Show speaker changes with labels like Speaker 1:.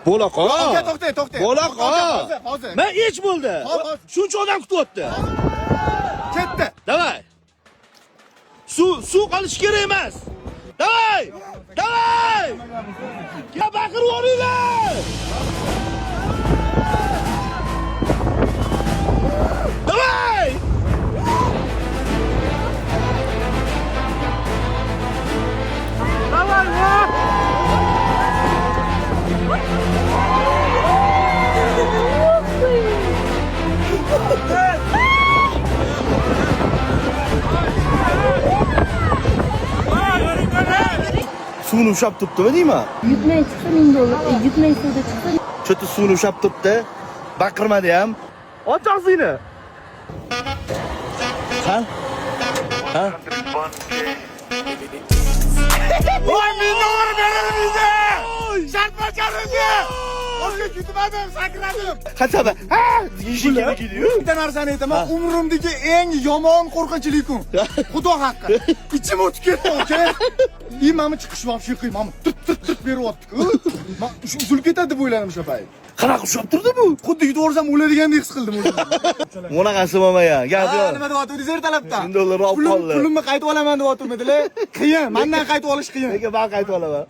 Speaker 1: Bo'la qol.
Speaker 2: To'xta.
Speaker 1: Bo'la qol.
Speaker 2: Hozir.
Speaker 1: Men hech bo'ldi.
Speaker 2: Hozir.
Speaker 1: Shuncha odam kutyapti.
Speaker 2: Ketdi.
Speaker 1: Davay. Suv qolish kerak emas. Davay! Davay! Ya baqirib yuboringlar! Davay! Davay! Suvni ushab turibdimi deyman?
Speaker 3: Yutmay chiqsa $1000, yutmay suvda chiqsa
Speaker 1: Cho'ti suvni ushab turibdi. Baqirmadi ham. Och og'zingni. Ha? Ha?
Speaker 2: Voy, meni o'g'ri berilmaydi. Shart bajarildi. O'sha yutmadim, sakradim.
Speaker 1: Qachon? Ha! Yishing kerak edi-yu.
Speaker 2: Bitta narsani aytaman, umrimdagi eng yomon qo'rqinchli kun. Xudo haqqi. Ichim o'tib ketdi, aka. Imamni chiqish вообще qilmam. Tut beryapti-ku. Men uzilib ketadi deb o'yladim o'sha payt.
Speaker 1: Qanaqa ushab turdi bu?
Speaker 2: Xuddi yutib o'rsam o'ladigandek his qildim o'zimni.
Speaker 1: Bunaqasi bo'lmagan. Gap yo'q.
Speaker 2: Nima deyapti? Zertalabdan.
Speaker 1: $1000 olib qoldi.
Speaker 2: Pulimni qaytib olaman deyaptimi, dedilar. Qiyin. Mendan qaytib olish qiyin.
Speaker 1: Lekin men qaytib olaman.